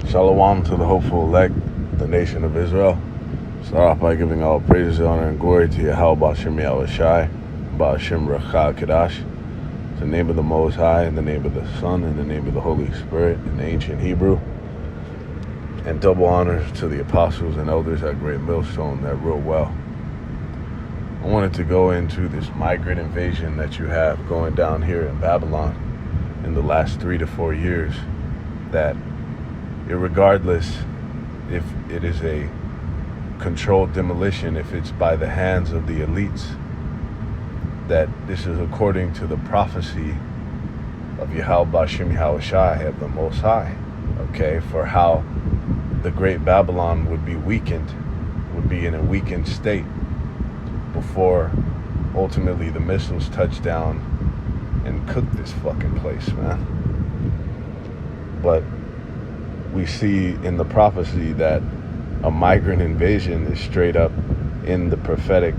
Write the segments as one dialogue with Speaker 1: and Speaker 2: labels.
Speaker 1: Shalom to the hopeful elect, the nation of Israel. Start off by giving all praise, honor, and glory to Yahawah'S, Ba'ashem Rachah Kadash. In the name of the Most High, in the name of the Son, in the name of the Holy Spirit, in the ancient Hebrew. And double honor to the apostles and elders at Great Millstone that wrote well. I wanted to go into this migrant invasion that you have going down here in Babylon in the last 3 to 4 years, that irregardless if it is a controlled demolition, if it's by the hands of the elites, that this is according to the prophecy of Yahawah of the Most High, okay, for how the great Babylon would be weakened, would be in a weakened state before ultimately the missiles touch down and cook this fucking place, man. But we see in the prophecy that a migrant invasion is straight up in the prophetic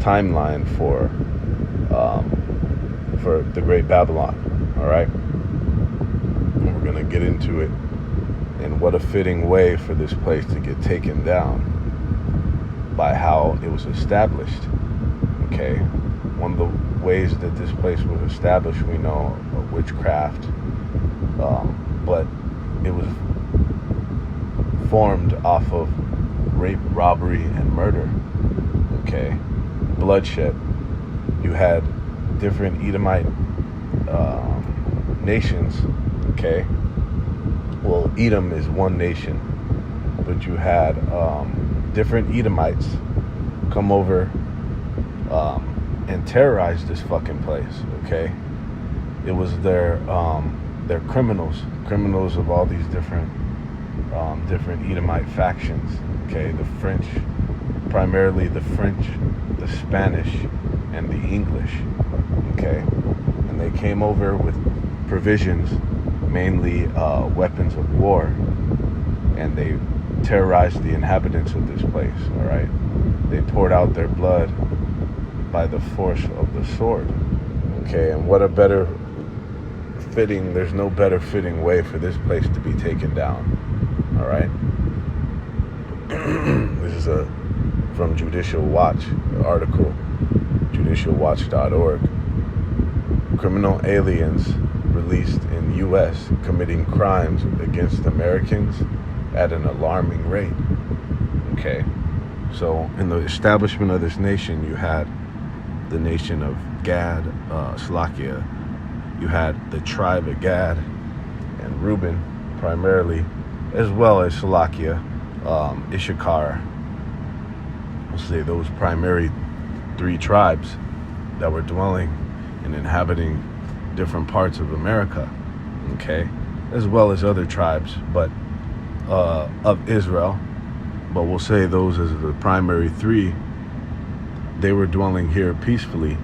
Speaker 1: timeline for the Great Babylon. All right, and we're gonna get into it, and what a fitting way for this place to get taken down by how it was established. Okay, one of the ways that this place was established, we know, witchcraft, but it was formed off of rape, robbery, and murder. Okay, bloodshed. You had different Edomite nations. Okay, well, Edom is one nation, but you had different Edomites come over and terrorize this fucking place. Okay, it was their criminals of all these different Edomite factions. Okay, the French, primarily the French, the Spanish, and the English. Okay, and they came over with provisions, mainly weapons of war, and they terrorized the inhabitants of this place. All right, they poured out their blood by the force of the sword. Okay, and what a better fitting, there's no better fitting way for this place to be taken down. All right, this is from Judicial Watch, the article, judicialwatch.org. Criminal aliens released in U.S. committing crimes against Americans at an alarming rate. Okay, so in the establishment of this nation, you had the nation of Gad, Salakia. You had the tribe of Gad and Reuben, primarily, as well as Salakia, Issachar. We'll say those primary 3 tribes that were dwelling and inhabiting different parts of America, okay, as well as other tribes, but of Israel. But we'll say those as the primary 3. They were dwelling here peacefully.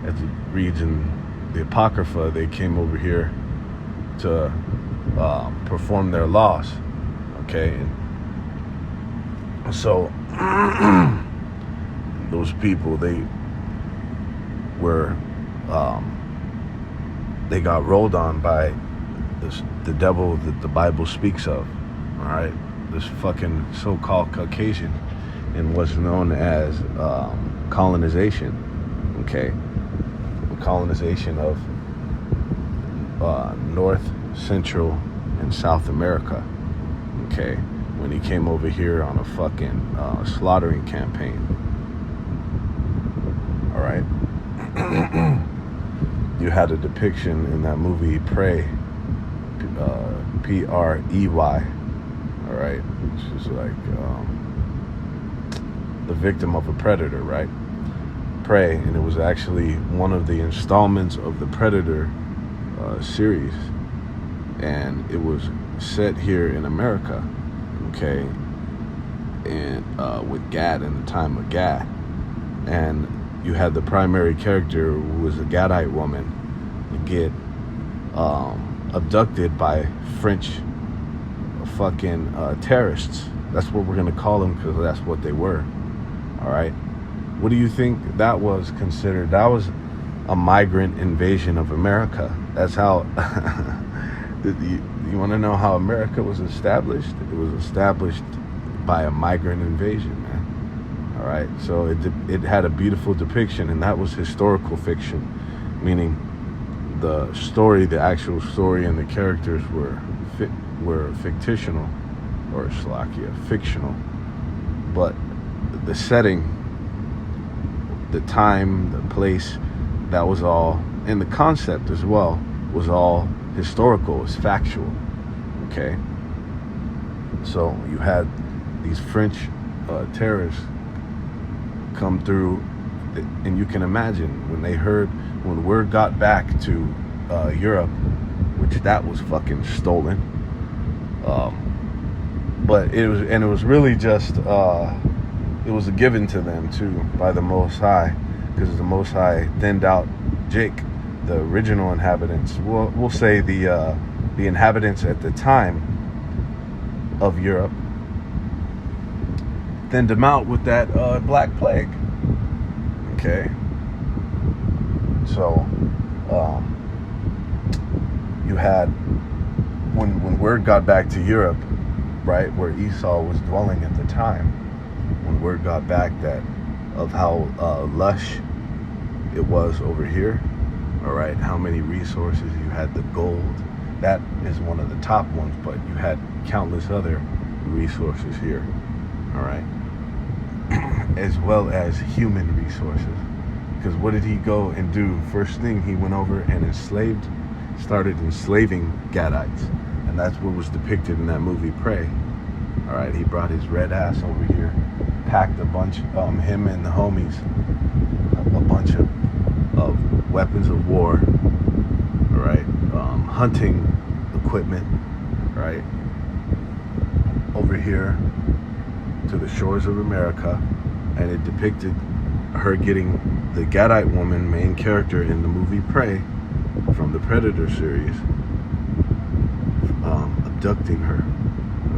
Speaker 1: As it reads in the Apocrypha, they came over here to perform their laws. Okay, so those people, they were they got rolled on by the devil that the Bible speaks of. All right, this fucking so-called Caucasian, and what's known as colonization. Okay, colonization of North, Central, and South America. Okay, when he came over here on a fucking slaughtering campaign. All right. You had a depiction in that movie Prey, Prey, all right, which is like the victim of a predator, right? Prey, and it was actually one of the installments of the Predator series, and it was set here in America, okay, and with Gad in the time of Gad, and you had the primary character who was a Gadite woman get abducted by French fucking terrorists. That's what we're gonna call them, because that's what they were. All right, what do you think that was considered? That was a migrant invasion of America. That's how You want to know how America was established? It was established by a migrant invasion, man. All right, so it had a beautiful depiction, and that was historical fiction, meaning the story, the actual story, and the characters were fictional, or fictional, but the setting, the time, the place, that was all, and the concept as well was all historical, was factual. Okay, so you had these French terrorists come through, and you can imagine when word got back to Europe, which that was fucking stolen. But it was really just it was given to them too by the Most High, because the Most High thinned out Jake, the original inhabitants. We'll say the inhabitants at the time of Europe, thinned them out with that Black Plague. Okay, so you had when word got back to Europe, right, where Esau was dwelling at the time, when word got back of how lush it was over here, all right, how many resources you had. The gold, that is one of the top ones, but you had countless other resources here, all right, as well as human resources. Because what did he go and do? First thing, he went over and started enslaving Gadites, and that's what was depicted in that movie Prey. All right, he brought his red ass over here, packed a bunch, him and the homies, a bunch of weapons of war, all right, hunting equipment, right, over here to the shores of America, and it depicted her getting the Gadite woman, main character in the movie Prey from the Predator series, abducting her.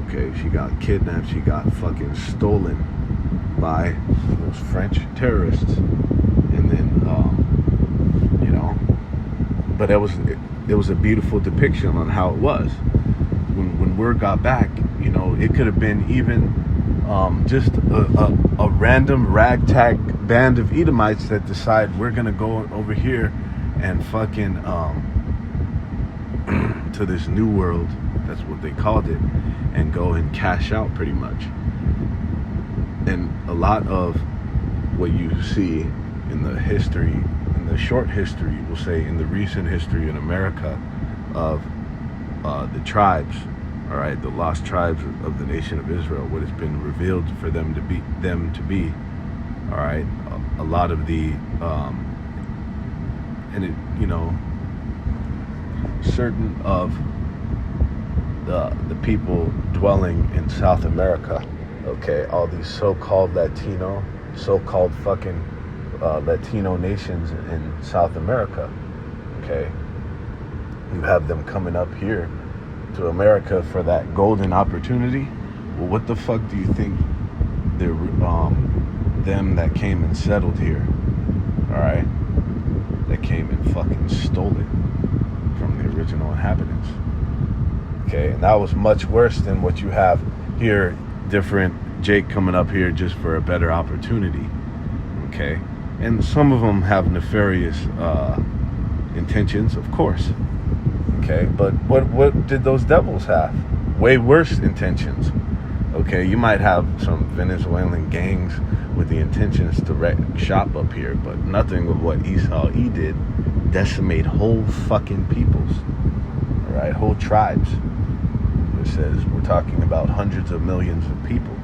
Speaker 1: Okay, she got kidnapped, she got fucking stolen by those French terrorists, and then but it was a beautiful depiction on how it was when word got back. It could have been even just a random ragtag band of Edomites that decide we're gonna go over here and fucking to this new world, that's what they called it, and go and cash out pretty much. And a lot of what you see in the history, in the short history, we'll say in the recent history in America, of the tribes, all right, the lost tribes of the nation of Israel, what has been revealed for them to be, all right, a lot of the and it, certain of the people dwelling in South America, okay, all these so-called fucking Latino nations in South America, okay, you have them coming up here to America for that golden opportunity. Well, what the fuck do you think they're them that came and settled here, all right, that came and fucking stole it from the original inhabitants? Okay, and that was much worse than what you have here, different Jake coming up here just for a better opportunity. Okay, and some of them have nefarious intentions, of course. Okay, but what did those devils have? Way worse intentions. Okay, you might have some Venezuelan gangs with the intentions to wreck shop up here, but nothing of what Esau did, decimate whole fucking peoples, all right, whole tribes. It says we're talking about hundreds of millions of people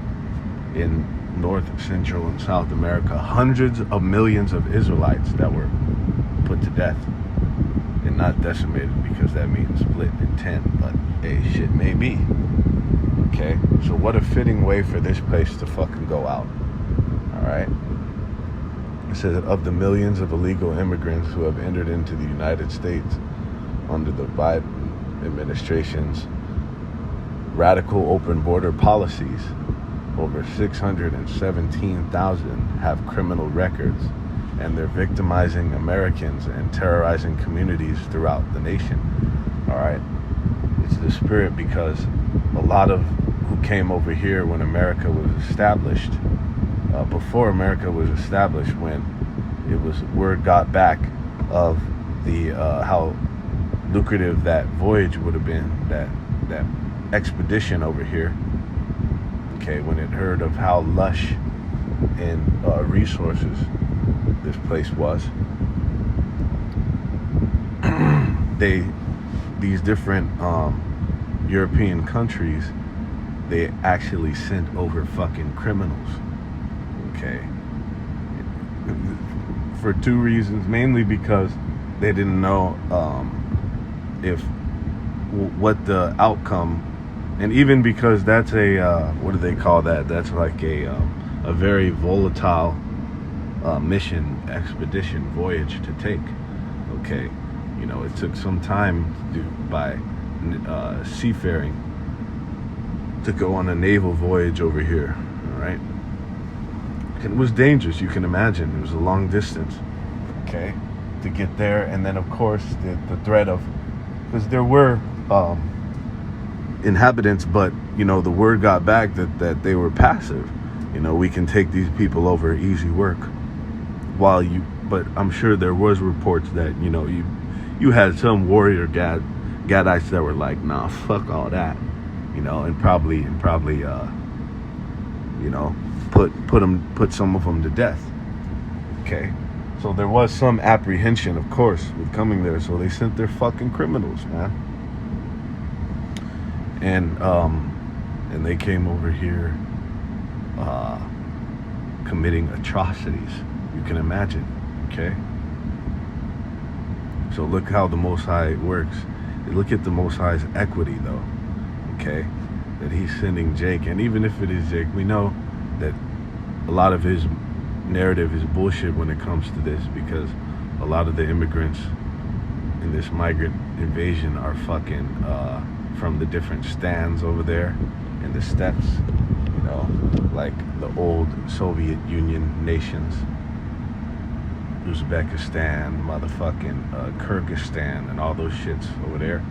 Speaker 1: in North, Central, and South America, hundreds of millions of Israelites that were put to death, and not decimated, because that means split in 10, but hey, shit may be. Okay, so what a fitting way for this place to fucking go out. All right, it says that of the millions of illegal immigrants who have entered into the United States under the Biden administration's radical open border policies, over 617,000 have criminal records, and they're victimizing Americans and terrorizing communities throughout the nation. All right, spirit because a lot of who came over here when America was established, before America was established, when it was word got back of the how lucrative that voyage would have been, that expedition over here. Okay, when it heard of how lush in resources this place was, these different European countries, they actually sent over fucking criminals. Okay, for two reasons, mainly because they didn't know what the outcome, and even because that's a what do they call that? That's like a very volatile mission, expedition, voyage to take. Okay, you know, it took some time to do by seafaring to go on a naval voyage over here. All right, and it was dangerous. You can imagine it was a long distance. Okay, to get there, and then of course the threat of, because there were inhabitants, but you know, the word got back that they were passive. You know, we can take these people over, easy work. But I'm sure there was reports that, you know, you had some warrior Gadites that were like, nah, fuck all that, you know, and probably you know, put some of them to death. Okay, so there was some apprehension, of course, with coming there. So they sent their fucking criminals, man, and they came over here committing atrocities. You can imagine. Okay, so look how the Most High works. Look at the Most High's equity, though. Okay, that he's sending Jake, and even if it is Jake, we know that a lot of his narrative is bullshit when it comes to this, because a lot of the immigrants in this migrant invasion are fucking from the different stands over there in the steppes, you know, like the old Soviet Union nations, Uzbekistan, motherfucking Kyrgyzstan, and all those shits over there.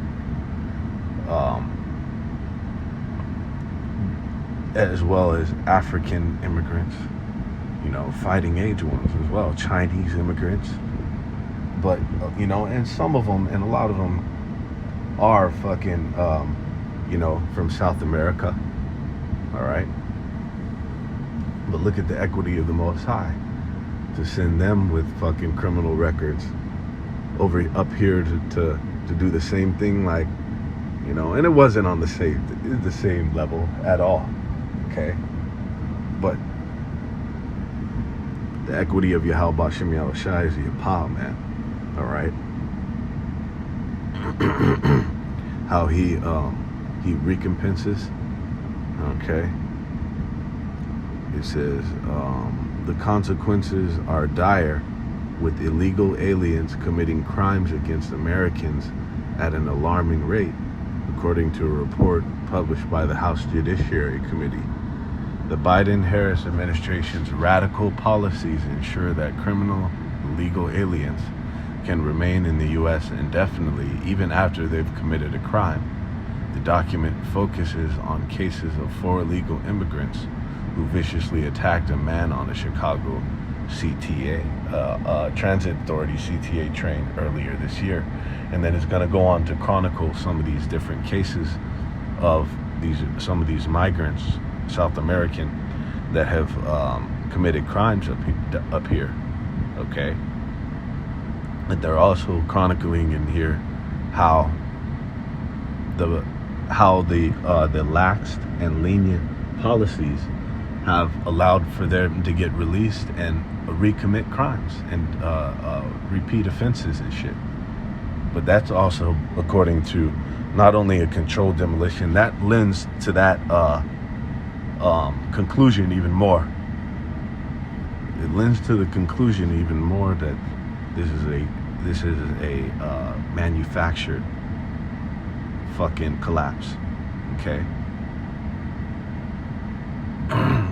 Speaker 1: As well as African immigrants, you know, fighting age ones as well, Chinese immigrants. But, you know, and some of them, and a lot of them are fucking, you know, from South America, all right? But look at the equity of the Most High to send them with fucking criminal records over up here to do the same thing, like, you know, and it wasn't on the same level at all, okay? But the equity of Yahawah'S is the Apal, man, all right? How he recompenses, okay? It says, the consequences are dire, with illegal aliens committing crimes against Americans at an alarming rate, according to a report published by the House Judiciary Committee. The Biden-Harris administration's radical policies ensure that criminal illegal aliens can remain in the U.S. indefinitely, even after they've committed a crime. The document focuses on cases of 4 illegal immigrants who viciously attacked a man on a Chicago CTA, Transit Authority CTA train earlier this year. And then it's going to go on to chronicle some of these different cases of some of these migrants, South American, that have committed crimes up here, okay? But they're also chronicling in here how the laxed and lenient policies have allowed for them to get released and recommit crimes and repeat offenses and shit. But that's also according to not only a controlled demolition, that lends to that conclusion even more. It lends to the conclusion even more that this is a manufactured fucking collapse, okay?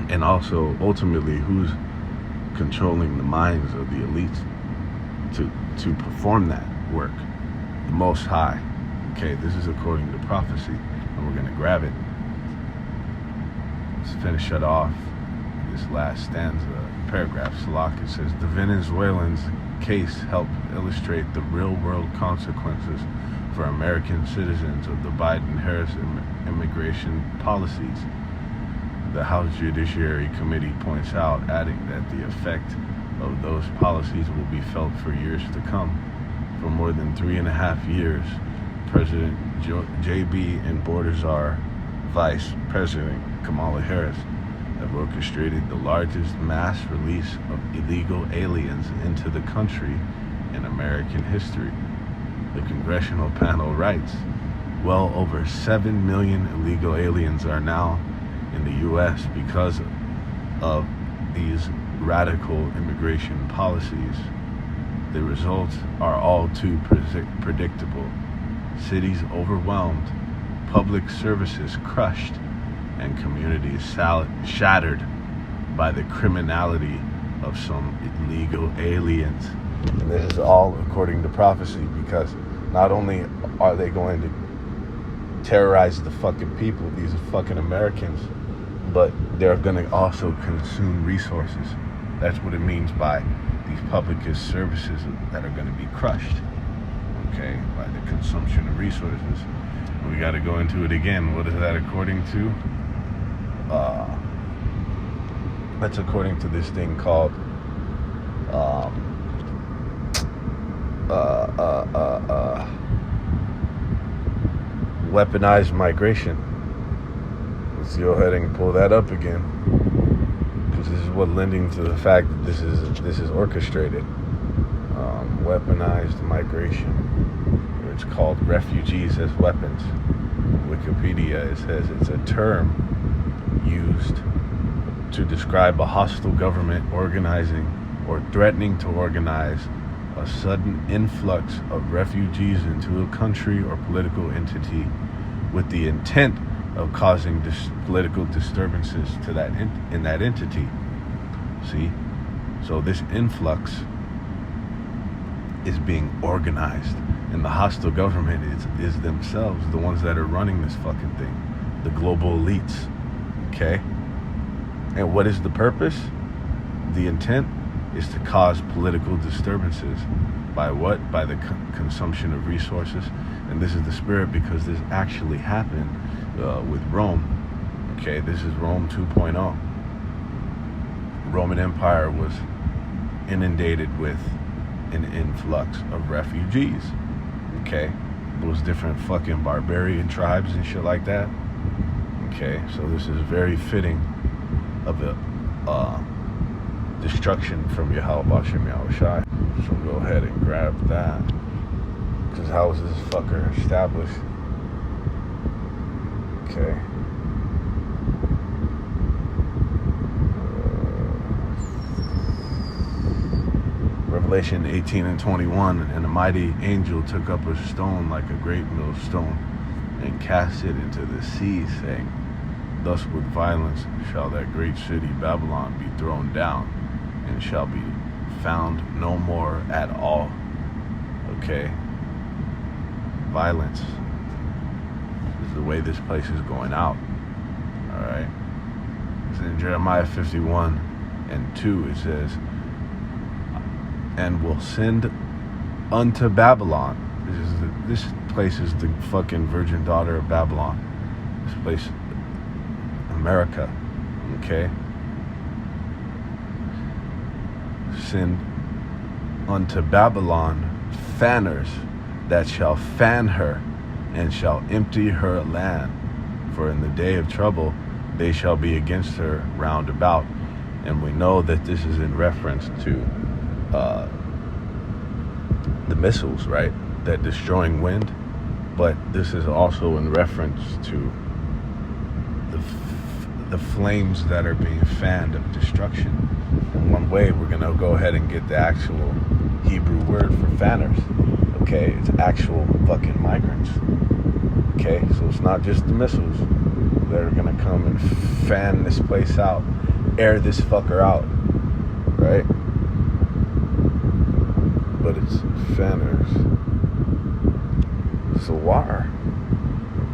Speaker 1: And also, ultimately, who's controlling the minds of the elites to perform that work? The Most High, Okay, this is according to prophecy, and we're gonna grab it. Let's finish it off. This last stanza, paragraph, Salak, it says, the Venezuelans' case helped illustrate the real-world consequences for American citizens of the Biden-Harris immigration policies. The House Judiciary Committee points out, adding that the effect of those policies will be felt for years to come. For more than 3.5 years, President J.B. and Bordazar, Vice President Kamala Harris, have orchestrated the largest mass release of illegal aliens into the country in American history. The congressional panel writes, well over 7 million illegal aliens are now in the U.S. because of these radical immigration policies. The results are all too predictable. Cities overwhelmed, public services crushed, and communities shattered by the criminality of some illegal aliens. And this is all according to prophecy, because not only are they going to terrorize the fucking people, these are fucking Americans, but they're going to also consume resources. That's what it means by these public services that are going to be crushed, okay, by the consumption of resources. We got to go into it again. What is that according to? That's according to this thing called weaponized migration. Let's go ahead and pull that up again, because this is what lending to the fact that this is orchestrated. Weaponized migration. It's called refugees as weapons. Wikipedia, it says it's a term used to describe a hostile government organizing or threatening to organize a sudden influx of refugees into a country or political entity with the intent of causing political disturbances to in that entity. See? So this influx is being organized, and the hostile government is themselves the ones that are running this fucking thing, the global elites. Okay? And what is the purpose? The intent is to cause political disturbances. By what? By the consumption of resources. And this is the spirit, because this actually happened with Rome. Okay, this is Rome 2.0. Roman Empire was inundated with an influx of refugees. Okay, those different fucking barbarian tribes and shit like that. Okay, so this is very fitting of the destruction from Yahawah'S. So go ahead and grab that. Because how was this fucker established? Okay. Revelation 18 and 21, and a mighty angel took up a stone like a great millstone and cast it into the sea, saying, thus with violence shall that great city Babylon be thrown down, and shall be found no more at all. Okay? Violence is the way this place is going out. Alright? In Jeremiah 51 and 2 it says, and will send unto Babylon. This place is the fucking virgin daughter of Babylon. This place, America. Okay? Send unto Babylon fanners that shall fan her and shall empty her land. For in the day of trouble they shall be against her round about. And we know that this is in reference to the missiles, right? That destroying wind. But this is also in reference to the flames that are being fanned of destruction. In one way, we're going to go ahead and get the actual Hebrew word for fanners. Okay? It's actual fucking migrants. Okay? So it's not just the missiles that are going to come and fan this place out, air this fucker out. Right? But it's fanners. is zawar.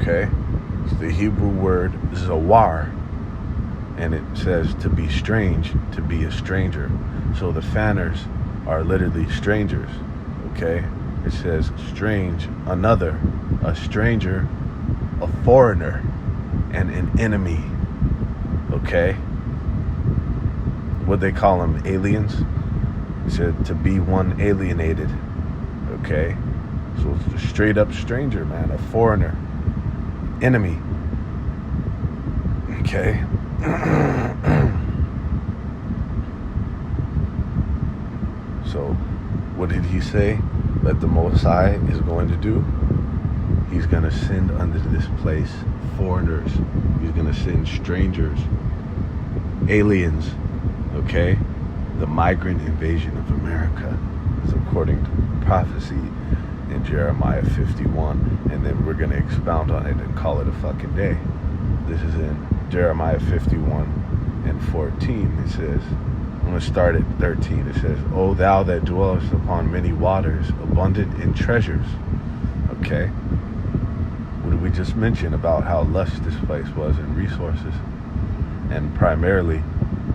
Speaker 1: Okay? It's the Hebrew word zawar. And it says to be strange, to be a stranger. So the fanners are literally strangers. Okay? It says strange, another, a stranger, a foreigner, and an enemy. Okay? What they call them, aliens? It said to be one alienated. Okay? So it's a straight up stranger, man, a foreigner, enemy. Okay? So, what did he say that the Most High is going to do? He's going to send unto this place foreigners. He's going to send strangers, aliens, okay? The migrant invasion of America is according to prophecy in Jeremiah 51. And then we're going to expound on it and call it a fucking day. This is in Jeremiah 51 and 14. It says, I'm going to start at 13. It says, O thou that dwellest upon many waters, abundant in treasures. Okay? What did we just mention about how lush this place was in resources? And primarily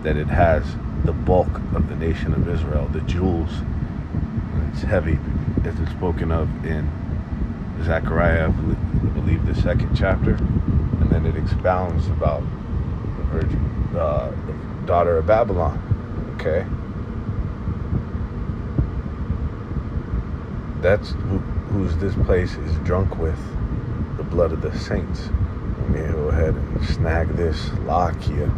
Speaker 1: that it has the bulk of the nation of Israel, the jewels. And it's heavy, as it's spoken of in Zechariah, I believe the 2nd chapter. And then it expounds about the virgin, the daughter of Babylon. Okay? That's who's this place is drunk with, the blood of the saints. Let me go ahead and snag this Lakia.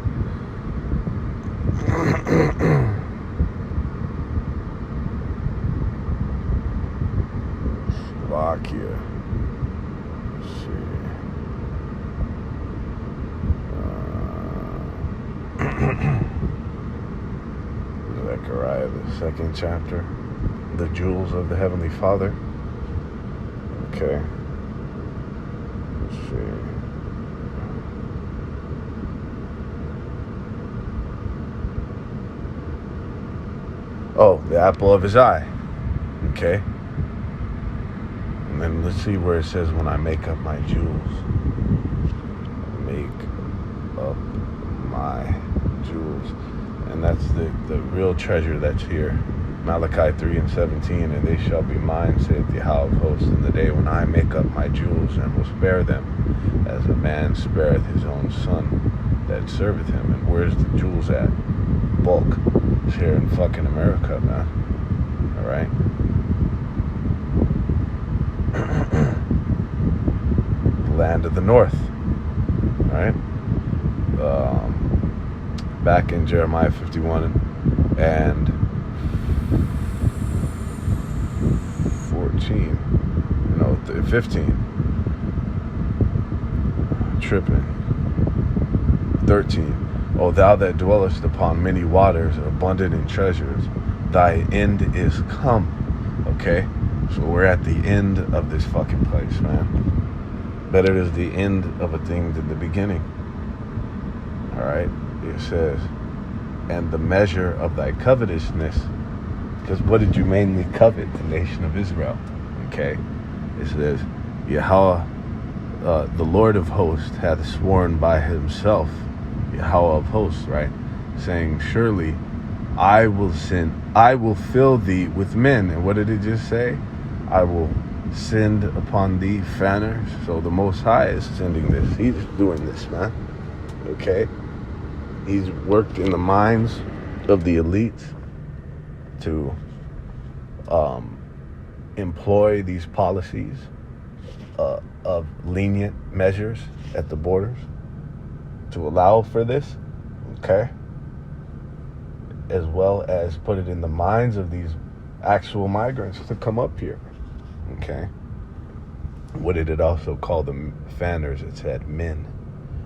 Speaker 1: Slovakia. Let's see. Zechariah, the 2nd chapter. The jewels of the Heavenly Father. Okay. Let's see. Oh, the apple of his eye. Okay. And then let's see where it says, when I make up my jewels. Make up my jewels. And that's the real treasure that's here. Malachi 3 and 17, and they shall be mine, saith the Yahawah'S, in the day when I make up my jewels, and will spare them, as a man spareth his own son that serveth him. And where's the jewels at? Bulk. It's here in fucking America, man. Alright? Land of the North. Alright? Back in Jeremiah 51 and 15. Tripping. 13. O thou that dwellest upon many waters, abundant in treasures, thy end is come. Okay? So we're at the end of this fucking place, man. Better is the end of a thing than the beginning. Alright? It says, and the measure of thy covetousness, because what did you mainly covet? The nation of Israel. Okay? It says, Yahweh, the Lord of hosts, hath sworn by himself, Yahweh of hosts, right? Saying, surely I will fill thee with men. And what did it just say? I will send upon thee fanners. So the Most High is sending this. He's doing this, man. Okay? He's worked in the minds of the elites to employ these policies of lenient measures at the borders to allow for this, okay? As well as put it in the minds of these actual migrants to come up here, okay? What did it also call them? Fanners. It said men.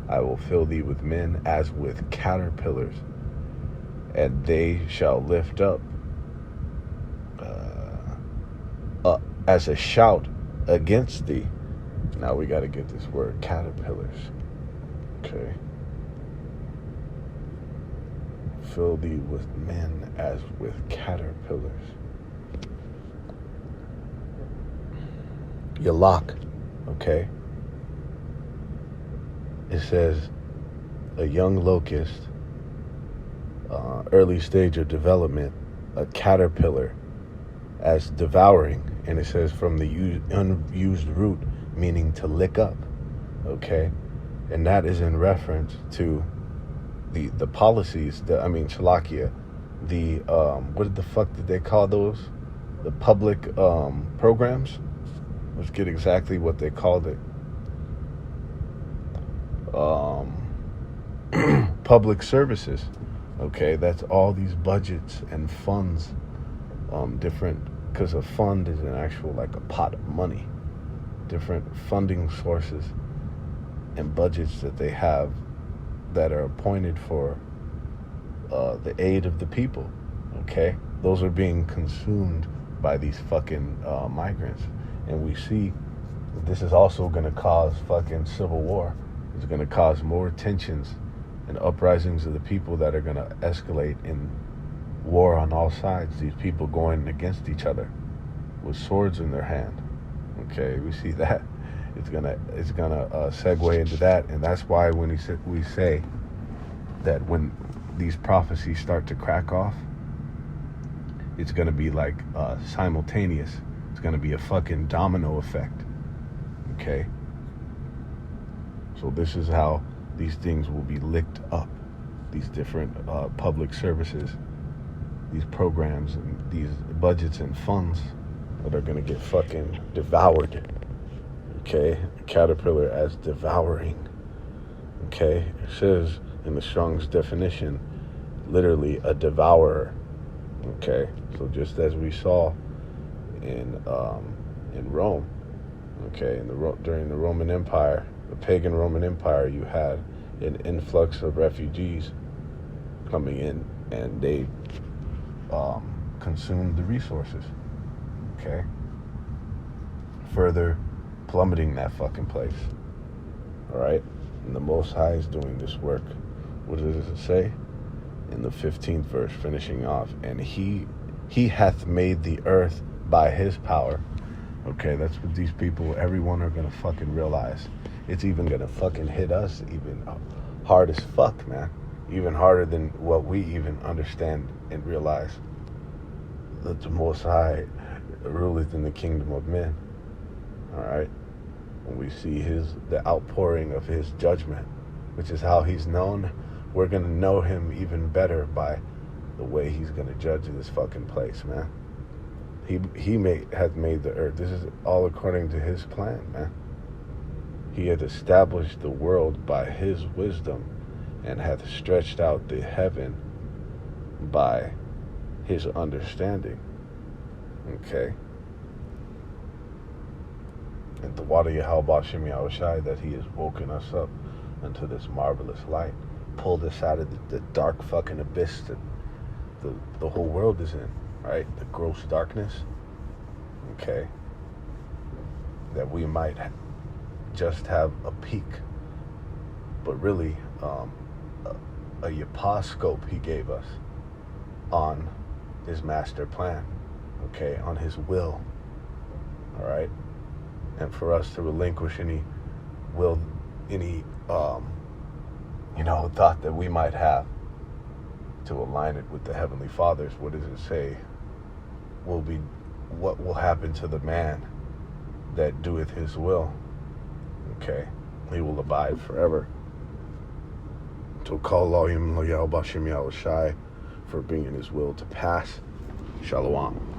Speaker 1: I will fill thee with men as with caterpillars, and they shall lift up as a shout against thee. Now we got to get this word, caterpillars. Okay. Fill thee with men as with caterpillars. Yalak, okay? It says a young locust, early stage of development, a caterpillar as devouring, and it says from the unused root, meaning to lick up, okay? And that is in reference to the policies that, Shalakia, the what the fuck did they call those? The public programs. Let's get exactly what they called it. Public services. Okay, that's all these budgets and funds, different, because a fund is an actual, like, a pot of money, different funding sources and budgets that they have that are appointed for the aid of the people, okay? Those are being consumed by these fucking migrants. And we see that this is also going to cause fucking civil war. It's going to cause more tensions and uprisings of the people that are going to escalate in war on all sides. These people going against each other with swords in their hand, okay? We see that. It's gonna segue into that, and that's why when we say that when these prophecies start to crack off, it's gonna be like simultaneous. It's gonna be a fucking domino effect, okay? So this is how these things will be licked up. These different public services, these programs, and these budgets and funds that are gonna get fucking devoured. Okay, caterpillar as devouring. Okay, it says in the Strong's definition, literally a devourer. Okay, so just as we saw in Rome. Okay, during the Roman Empire, the pagan Roman Empire, you had an influx of refugees coming in, and they consumed the resources. Okay, further plummeting that fucking place. All right, and the Most High is doing this work. What does it say in the 15th verse, finishing off? And he hath made the earth by his power. Okay, that's what these people, everyone, are gonna fucking realize. It's even gonna fucking hit us even hard as fuck, man. Even harder than what we even understand and realize. That the Most High ruleth in the kingdom of men. All right. When we see the outpouring of his judgment, which is how he's known, we're going to know him even better by the way he's going to judge this fucking place, man. He hath made the earth. This is all according to his plan, man. He hath established the world by his wisdom, and hath stretched out the heaven by his understanding. Okay. And the water Yahawah'S, that he has woken us up unto this marvelous light, pulled us out of the dark fucking abyss that the whole world is in, right? The gross darkness, okay? That we might just have a peek, but really a yaposcope he gave us on his master plan, okay? On his will, all right? And for us to relinquish any thought that we might have to align it with the Heavenly Father's. What does it say? What will happen to the man that doeth his will? Okay, he will abide forever. So call Yahawah'S for bringing his will to pass. Shalom.